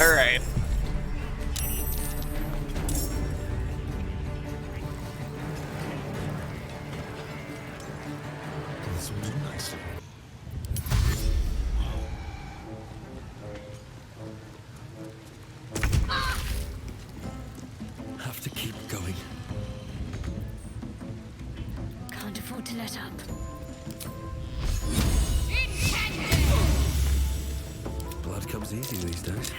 All right. This will do nicely. Have to keep going. Can't afford to let up. Blood comes easy these days.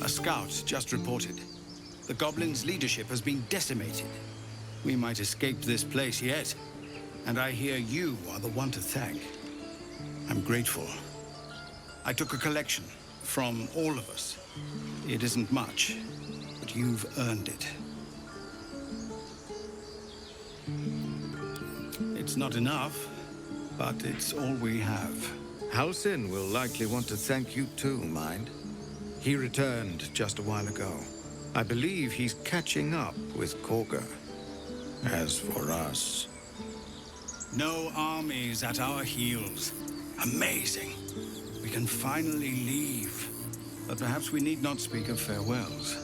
A scout just reported. The goblins' leadership has been decimated. We might escape this place yet. And I hear you are the one to thank. I'm grateful. I took a collection from all of us. It isn't much, but you've earned it. It's not enough, but it's all we have. Halsin will likely want to thank you too, mind. He returned just a while ago. I believe he's catching up with Korga. As for us... No armies at our heels. Amazing. We can finally leave. But perhaps we need not speak of farewells.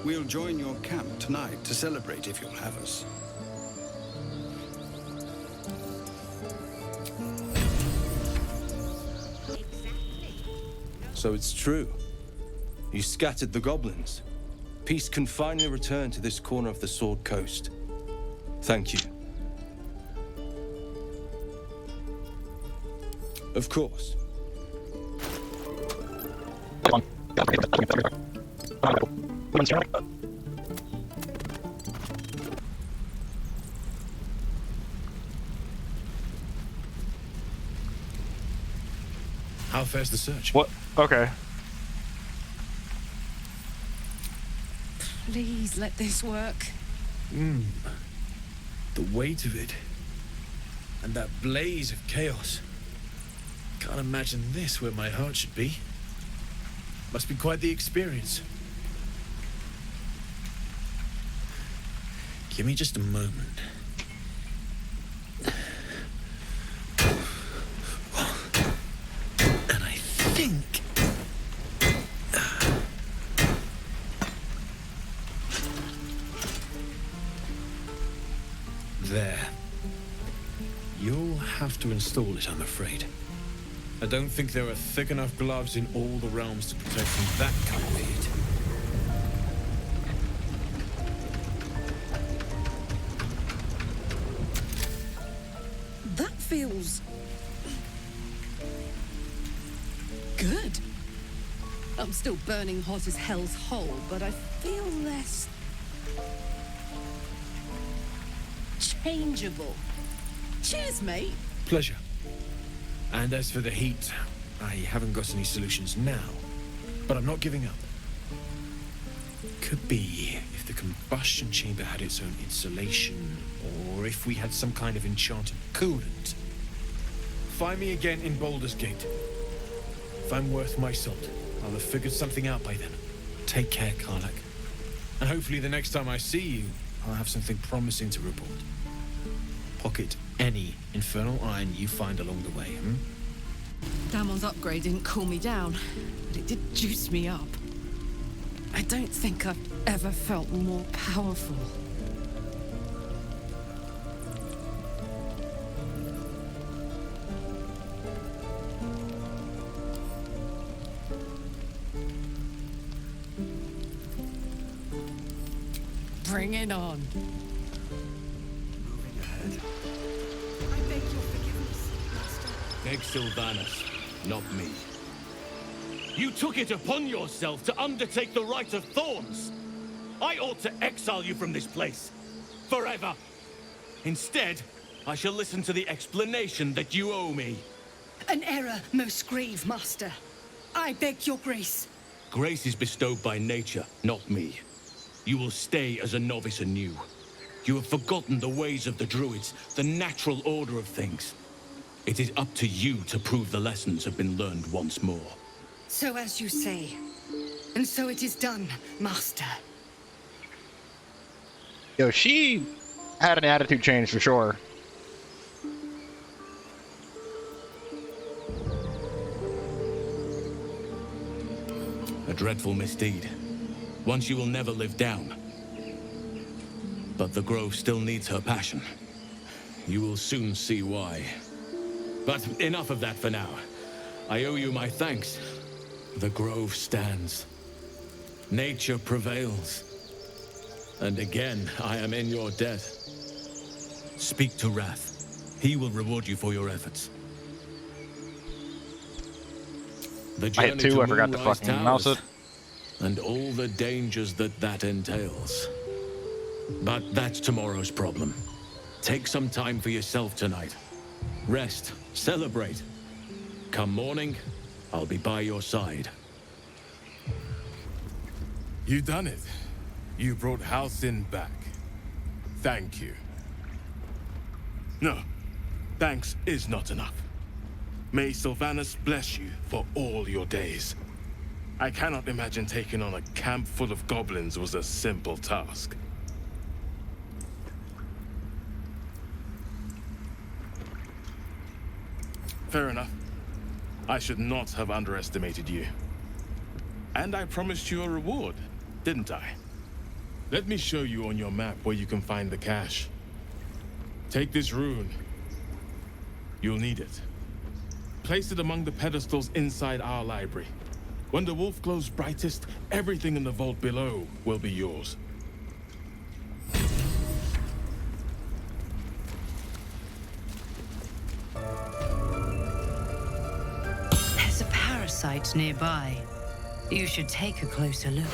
We'll join your camp tonight to celebrate if you'll have us. So it's true. You scattered the goblins. Peace can finally return to this corner of the Sword Coast. Thank you. Of course. How fares the search? What? Okay. Please let this work. The weight of it. And that blaze of chaos. Can't imagine this where my heart should be. Must be quite the experience. Give me just a moment. And I think... There. You'll have to install it, I'm afraid. I don't think there are thick enough gloves in all the realms to protect from that kind of heat. That feels... good. I'm still burning hot as hell's hole, but I feel less... changeable. Cheers, mate. Pleasure. And as for the heat, I haven't got any solutions now, but I'm not giving up. Could be if the combustion chamber had its own insulation, or if we had some kind of enchanted coolant. Find me again in Baldur's Gate. If I'm worth my salt, I'll have figured something out by then. Take care, Karlak. And hopefully the next time I see you, I'll have something promising to report. Pocket any infernal iron you find along the way, Damon's upgrade didn't cool me down, but it did juice me up. I don't think I've ever felt more powerful. Bring it on. Moving ahead. I beg your forgiveness, Master. Beg Sylvanas, not me. You took it upon yourself to undertake the Rite of Thorns. I ought to exile you from this place. Forever. Instead, I shall listen to the explanation that you owe me. An error, most grave, Master. I beg your grace. Grace is bestowed by nature, not me. You will stay as a novice anew. You have forgotten the ways of the Druids, the natural order of things. It is up to you to prove the lessons have been learned once more. So as you say, And so it is done, Master. Yo, she had an attitude change for sure. A dreadful misdeed. One she will never live down. But the Grove still needs her passion. You will soon see why. But enough of that for now. I owe you my thanks. The Grove stands. Nature prevails. And again, I am in your debt. Speak to Wrath. He will reward you for your efforts. The I hit journey 2, to I forgot to Moonrise fucking mouse it. Towers, and all the dangers that entails. But that's tomorrow's problem. Take some time for yourself tonight. Rest, celebrate. Come morning, I'll be by your side. You done it. You brought Halcyon back. Thank you. No, thanks is not enough. May Sylvanus bless you for all your days. I cannot imagine taking on a camp full of goblins was a simple task. Fair enough. I should not have underestimated you. And I promised you a reward, didn't I? Let me show you on your map where you can find the cache. Take this rune. You'll need it. Place it among the pedestals inside our library. When the wolf glows brightest, everything in the vault below will be yours. There's a parasite nearby. You should take a closer look.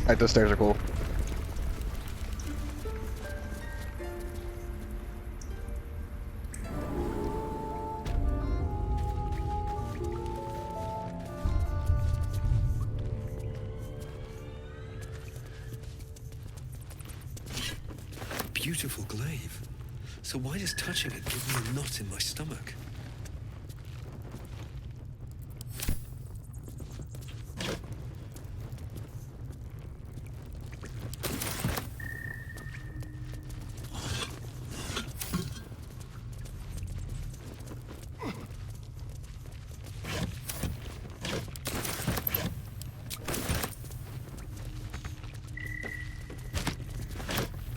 Alright, those stairs are cool. Beautiful glaive. So why does touching it give me a knot in my stomach?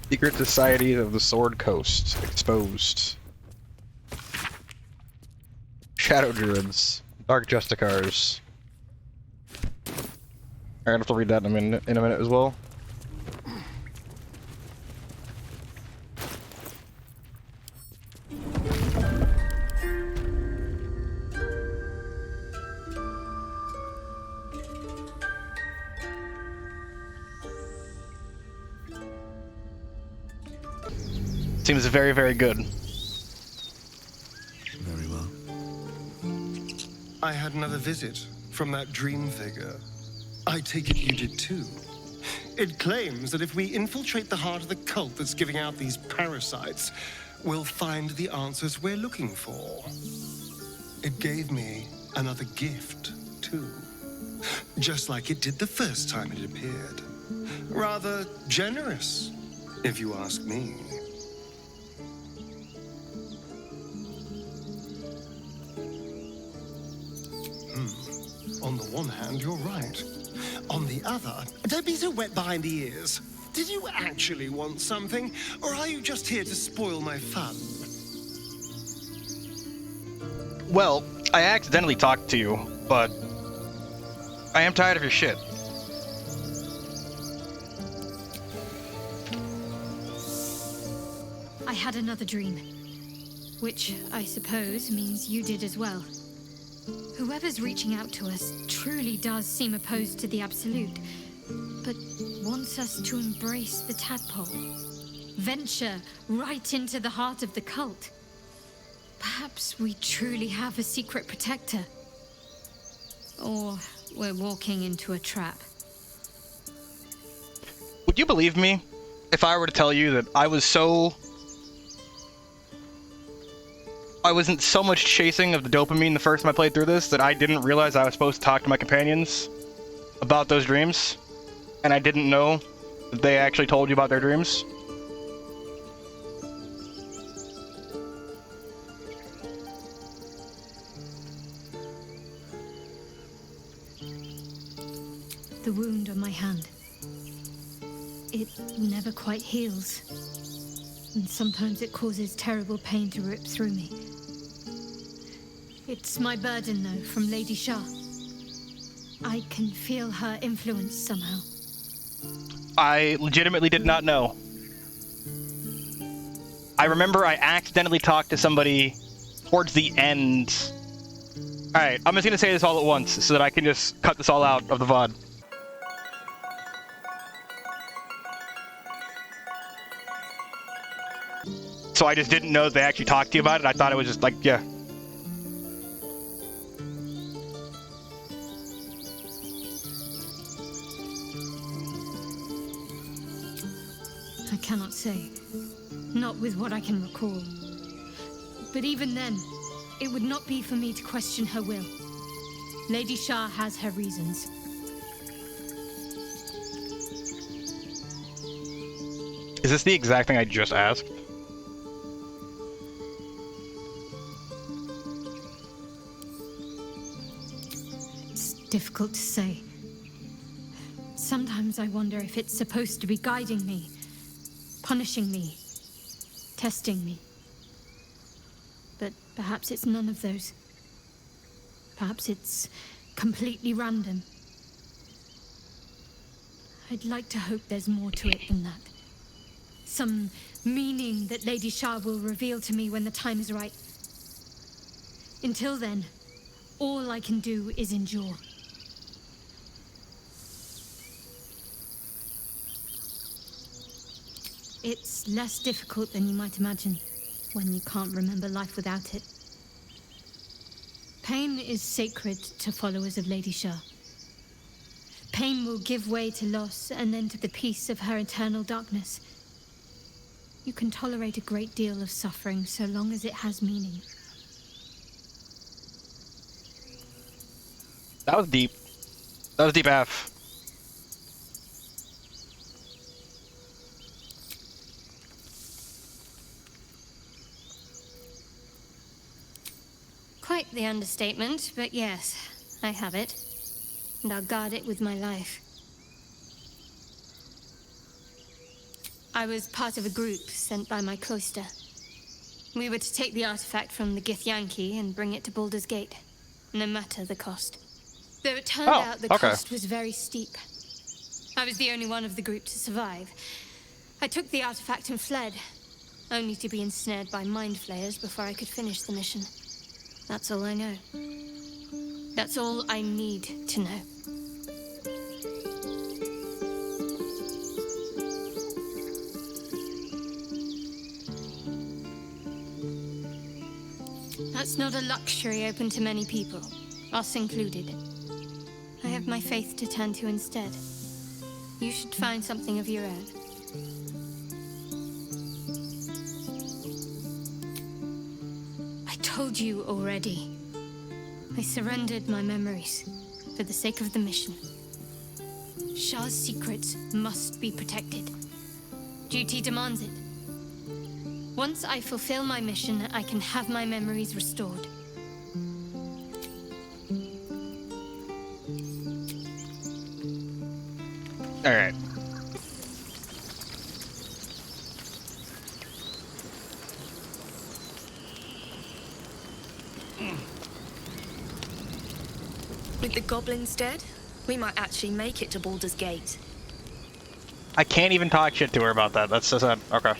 Secret Society of the Sword Coast exposed. Shadow Druids, Dark Justicars. I'm gonna have to read that in a minute as well. Seems very, very good. Very well. I had another visit from that dream figure. I take it you did too. It claims that if we infiltrate the heart of the cult that's giving out these parasites, we'll find the answers we're looking for. It gave me another gift, too. Just like it did the first time it appeared. Rather generous, if you ask me. On the one hand, you're right. On the other, don't be so wet behind the ears. Did you actually want something, or are you just here to spoil my fun? Well, I accidentally talked to you, but I am tired of your shit. I had another dream, which I suppose means you did as well. Whoever's reaching out to us truly does seem opposed to the Absolute, but wants us to embrace the tadpole. Venture right into the heart of the cult. Perhaps we truly have a secret protector. Or we're walking into a trap. Would you believe me if I were to tell you that I wasn't so much chasing of the dopamine the first time I played through this that I didn't realize I was supposed to talk to my companions about those dreams, and I didn't know that they actually told you about their dreams? The wound on my hand. It never quite heals. And sometimes it causes terrible pain to rip through me. It's my burden, though, from Lady Shah. I can feel her influence somehow. I legitimately did not know. I remember I accidentally talked to somebody towards the end. Alright, I'm just gonna say this all at once so that I can just cut this all out of the VOD. So I just didn't know they actually talked to you about it. I thought it was just like, yeah. I cannot say. Not with what I can recall. But even then, it would not be for me to question her will. Lady Shah has her reasons. Is this the exact thing I just asked? Difficult to say. Sometimes I wonder if it's supposed to be guiding me, punishing me, testing me. But perhaps it's none of those. Perhaps it's completely random. I'd like to hope there's more to it than that. Some meaning that Lady Shah will reveal to me when the time is right. Until then, all I can do is endure. It's less difficult than you might imagine when you can't remember life without it. Pain is sacred to followers of Lady Shah. Pain will give way to loss and then to the peace of her eternal darkness. You can tolerate a great deal of suffering so long as it has meaning. That was deep. That was deep AF. Quite the understatement, but yes, I have it. And I'll guard it with my life. I was part of a group sent by my cloister. We were to take the artifact from the Githyanki and bring it to Baldur's Gate, no matter the cost. Though it turned out the cost was very steep. I was the only one of the group to survive. I took the artifact and fled, only to be ensnared by mind flayers before I could finish the mission. That's all I know. That's all I need to know. That's not a luxury open to many people, us included. I have my faith to turn to instead. You should find something of your own. I told you already. I surrendered my memories for the sake of the mission. Shah's secrets must be protected. Duty demands it. Once I fulfill my mission, I can have my memories restored. All right. With the goblins dead, we might actually make it to Baldur's Gate. I can't even talk shit to her about that. That's so sad. Okay.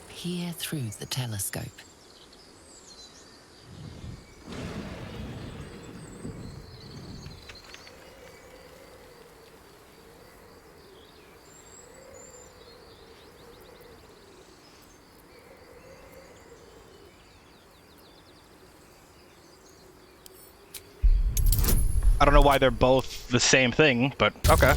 Peer through the telescope. I don't know why they're both the same thing, but okay.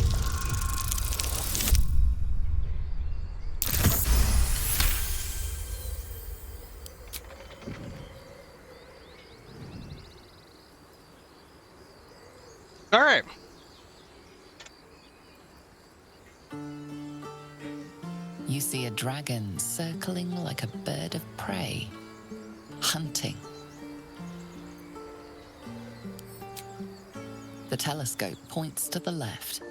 All right. You see a dragon circling like a bird of prey, hunting. The telescope points to the left.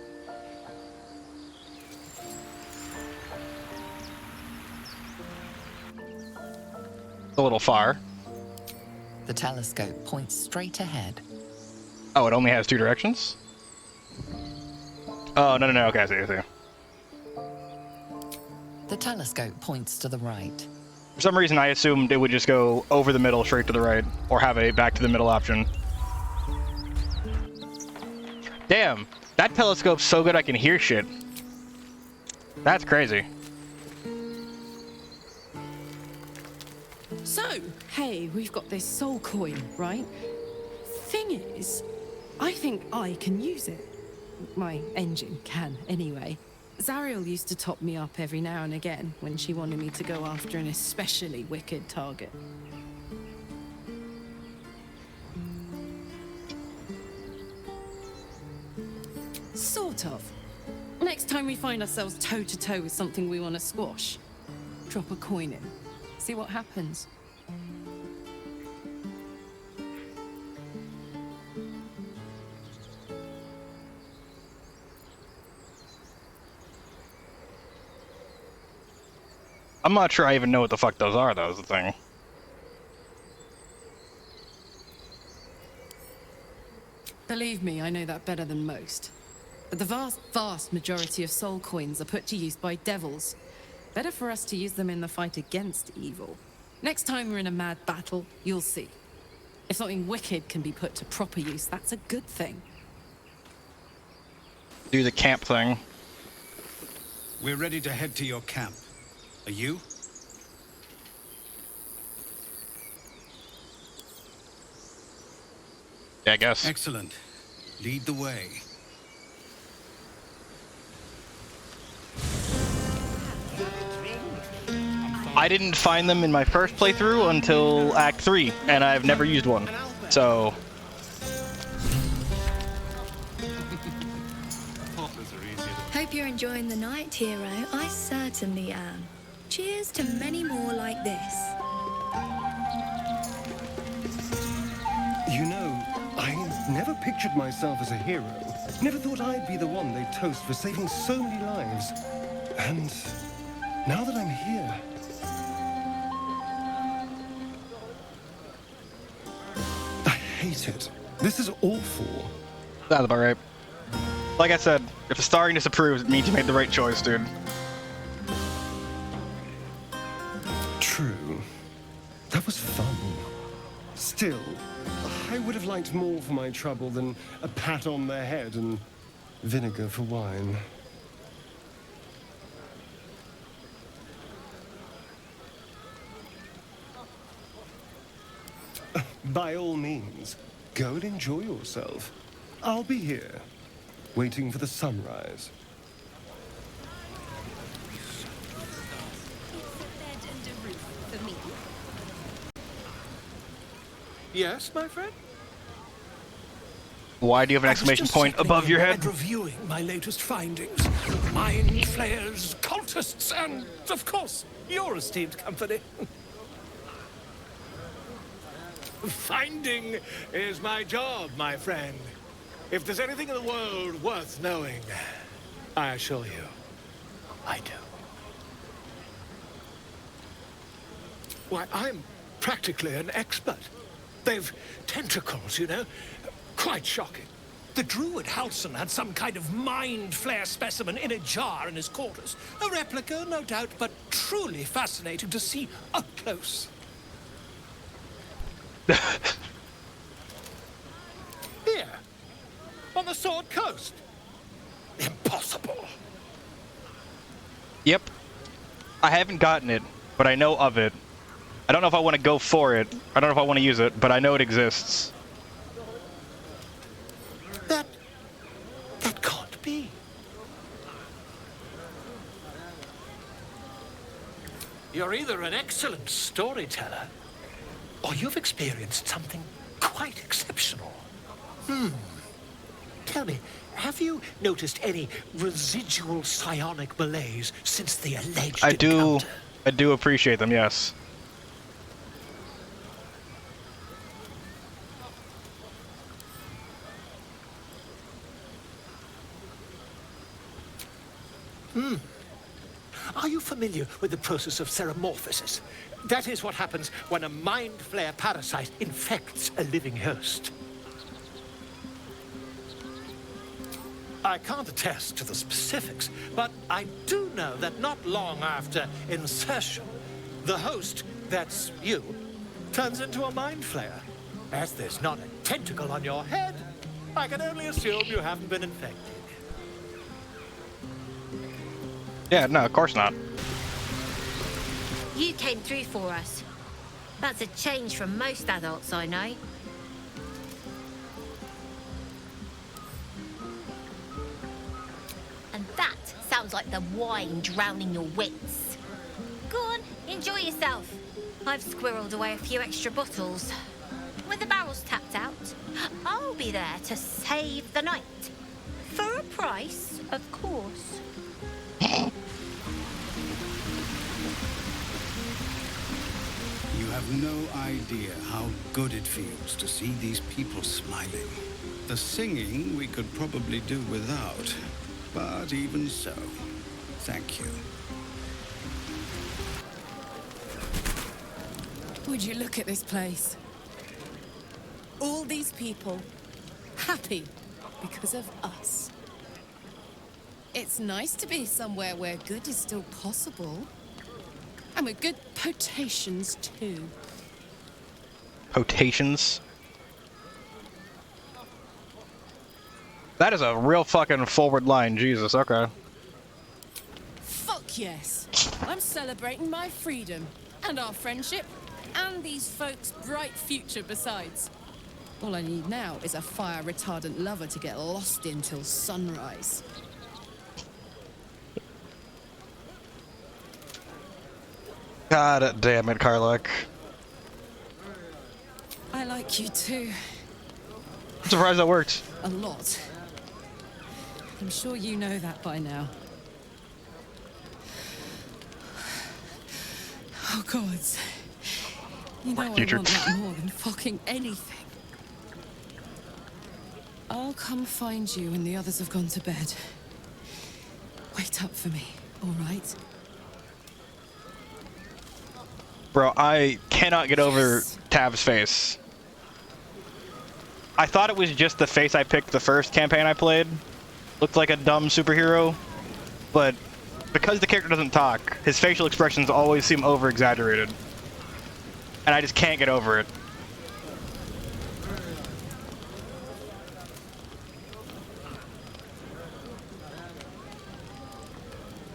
A little far. The telescope points straight ahead. Oh, it only has two directions? Oh, no, okay, I see. The telescope points to the right. For some reason, I assumed it would just go over the middle straight to the right, or have a back to the middle option. Damn, that telescope's so good I can hear shit. That's crazy. So, hey, we've got this soul coin, right? Thing is, I think I can use it. My engine can, anyway. Zariel used to top me up every now and again when she wanted me to go after an especially wicked target. Sort of. Next time we find ourselves toe-to-toe with something we want to squash, drop a coin in. See what happens. I'm not sure I even know what the fuck those are, though, is the thing. Believe me, I know that better than most. But the vast majority of soul coins are put to use by devils. Better for us to use them in the fight against evil. Next time we're in a mad battle, you'll see. If something wicked can be put to proper use, that's a good thing. Do the camp thing. We're ready to head to your camp. Are you? Yeah, I guess. Excellent. Lead the way. I didn't find them in my first playthrough until Act 3, and I've never used one. So... Hope you're enjoying the night, hero. I certainly am. Cheers to many more like this. You know, I never pictured myself as a hero. Never thought I'd be the one they'd toast for saving so many lives. And now that I'm here... I hate it. This is awful. That's about right. Like I said, if the starring disapproves, it means you made the right choice, dude. True. That was fun. Still, I would have liked more for my trouble than a pat on the head and vinegar for wine. By all means, go and enjoy yourself. I'll be here, waiting for the sunrise. Yes, my friend? Why do you have an exclamation point above your head? Reviewing my latest findings. Mind Flayer's cult artists, and, of course, your esteemed company. Finding is my job, my friend. If there's anything in the world worth knowing, I assure you, I do. Why, I'm practically an expert. They've tentacles, you know? Quite shocking. The druid Halson had some kind of mind flare specimen in a jar in his quarters. A replica, no doubt, but truly fascinating to see up close. Here, on the Sword Coast. Impossible. Yep. I haven't gotten it, but I know of it. I don't know if I want to go for it. I don't know if I want to use it, but I know it exists. That can't be. You're either an excellent storyteller, or you've experienced something quite exceptional. Tell me, have you noticed any residual psionic malaise since the alleged encounter? I do appreciate them, yes. Are you familiar with the process of ceremorphosis? That is what happens when a mind flare parasite infects a living host. I can't attest to the specifics, but I do know that not long after insertion, the host, that's you, turns into a mind flare. As there's not a tentacle on your head, I can only assume you haven't been infected. Yeah, no, of course not. You came through for us. That's a change from most adults I know. And that sounds like the wine drowning your wits. Go on, enjoy yourself. I've squirreled away a few extra bottles. When the barrel's tapped out, I'll be there to save the night. For a price, of course. You have no idea how good it feels to see these people smiling. The singing we could probably do without, but even so, thank you. Would you look at this place? All these people happy because of us. It's nice to be somewhere where good is still possible. And with good potations, too. Potations? That is a real fucking forward line, Jesus, okay. Fuck yes. I'm celebrating my freedom, and our friendship, and these folks' bright future besides. All I need now is a fire-retardant lover to get lost in till sunrise. God damn it, Karlak. I like you too. I'm surprised that worked. A lot. I'm sure you know that by now. Oh, gods. You know I want that more than fucking anything. I'll come find you when the others have gone to bed. Wait up for me, all right? Bro, I cannot get over Tav's face. I thought it was just the face I picked the first campaign I played. Looked like a dumb superhero, but because the character doesn't talk, his facial expressions always seem over-exaggerated. And I just can't get over it.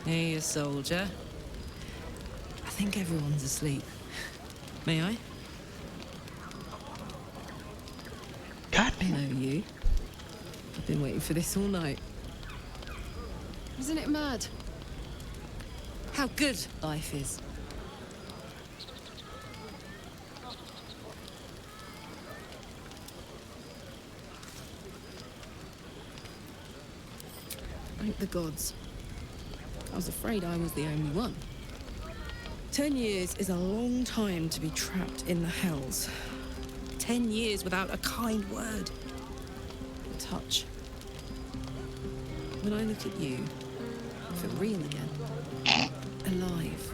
Hey, soldier. I think everyone's asleep. May I? God, I know you. I've been waiting for this all night. Isn't it mad? How good life is. Thank the gods. I was afraid I was the only one. 10 years is a long time to be trapped in the hells. 10 years without a kind word, a touch. When I look at you, I feel real again. Alive.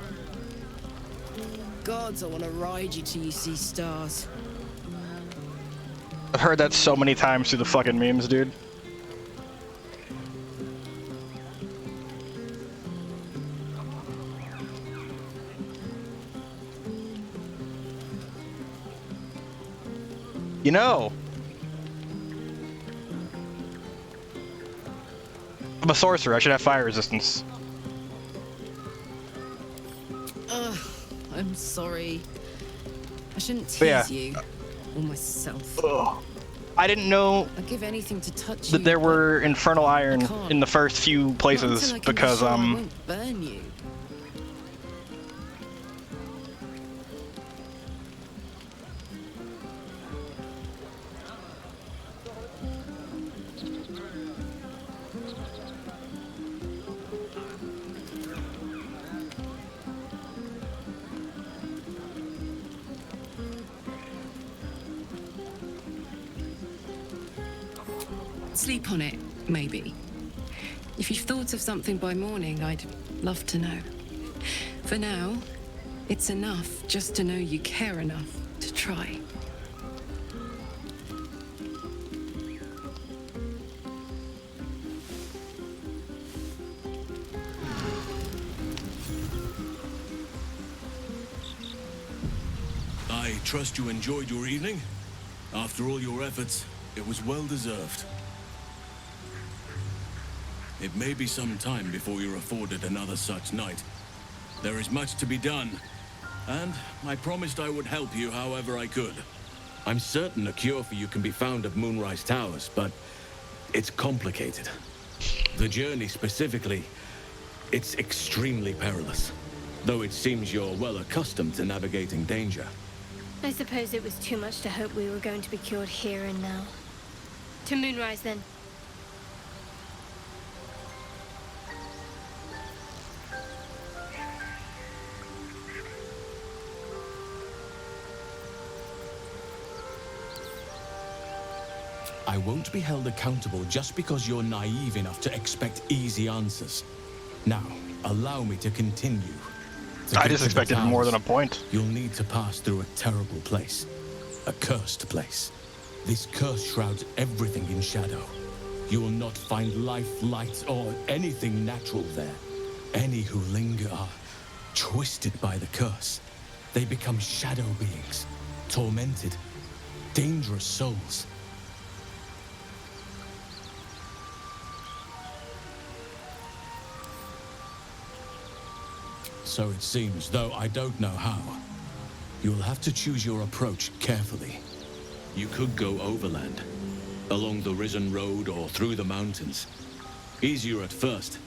Gods, I want to ride you till you see stars. I've heard that so many times through the fucking memes, dude. You know, I'm a sorcerer. I should have fire resistance. I'm sorry. I shouldn't But tease yeah. you or myself. Ugh. I didn't know I'd give anything to touch that you, there were infernal iron can't. in the first few Not places until I can be because sure I won't burn you. Sleep on it, maybe. If you've thought of something by morning, I'd love to know. For now, it's enough just to know you care enough to try. I trust you enjoyed your evening. After all your efforts, it was well deserved. It may be some time before you're afforded another such night. There is much to be done, and I promised I would help you however I could. I'm certain a cure for you can be found at Moonrise Towers, but it's complicated. The journey specifically, it's extremely perilous, though it seems you're well accustomed to navigating danger. I suppose it was too much to hope we were going to be cured here and now. To Moonrise, then. I won't be held accountable just because you're naive enough to expect easy answers. Now, allow me to continue. I just expected more than a point. You'll need to pass through a terrible place. A cursed place. This curse shrouds everything in shadow. You will not find life, light, or anything natural there. Any who linger are twisted by the curse. They become shadow beings, tormented, dangerous souls. So it seems, though I don't know how. You'll have to choose your approach carefully. You could go overland, along the Risen Road or through the mountains. Easier at first,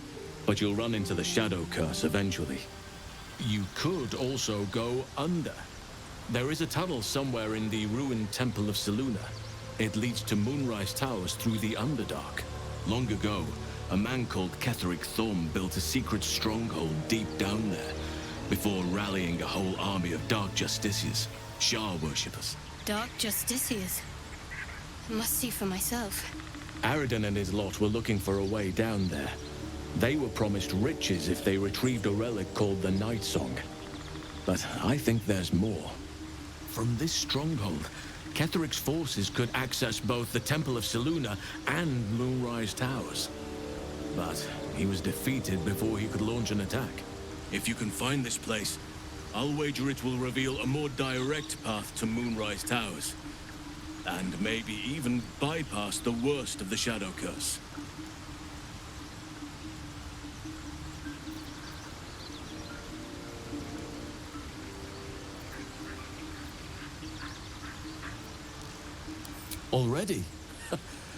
but you'll run into the Shadow Curse eventually. You could also go under. There is a tunnel somewhere in the ruined Temple of Selûne. It leads to Moonrise Towers through the Underdark. Long ago, a man called Ketheric Thorm built a secret stronghold deep down there, before rallying a whole army of Dark Justiciars, Shah worshippers. Dark Justiciars. I must see for myself. Aridin and his lot were looking for a way down there. They were promised riches if they retrieved a relic called the Night Song. But I think there's more. From this stronghold, Ketheric's forces could access both the Temple of Selûne and Moonrise Towers. But he was defeated before he could launch an attack. If you can find this place, I'll wager it will reveal a more direct path to Moonrise Towers. And maybe even bypass the worst of the Shadow Curse. Already?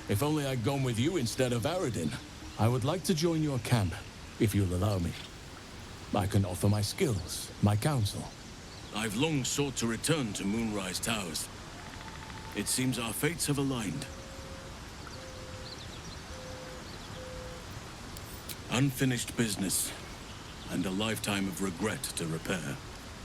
If only I'd gone with you instead of Aridin. I would like to join your camp, if you'll allow me. I can offer my skills, my counsel. I've long sought to return to Moonrise Towers. It seems our fates have aligned. Unfinished business. and a lifetime of regret to repair.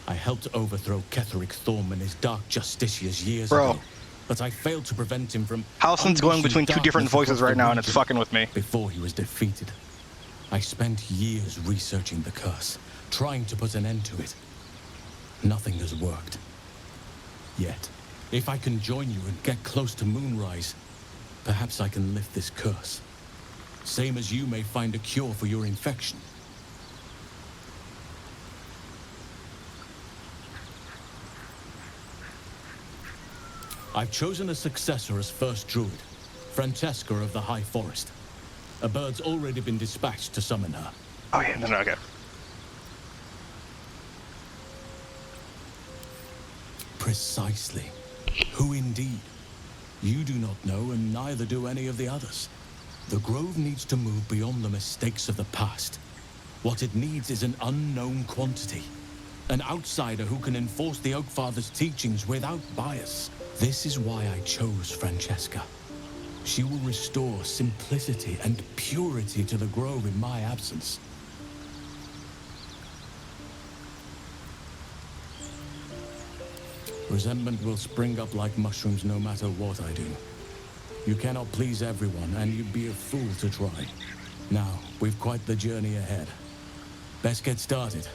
I helped overthrow Ketheric Thorm and his Dark Justiciars years Bro. ago, but I failed to prevent him from... Halsin's going unleashing between two different darkness voices across right the now, and it's region fucking with me. Before he was defeated. I spent years researching the curse, trying to put an end to it. Nothing has worked. Yet, if I can join you and get close to Moonrise, perhaps I can lift this curse. Same as you may find a cure for your infection. I've chosen a successor as first druid, Francesca of the High Forest. A bird's already been dispatched to summon her. Oh yeah, no, okay. Precisely. Who indeed? You do not know, and neither do any of the others. The Grove needs to move beyond the mistakes of the past. What it needs is an unknown quantity. An outsider who can enforce the Oakfather's teachings without bias. This is why I chose Francesca. She will restore simplicity and purity to the Grove in my absence. Resentment will spring up like mushrooms no matter what I do. You cannot please everyone, and you'd be a fool to try. Now, we've quite the journey ahead. Best get started.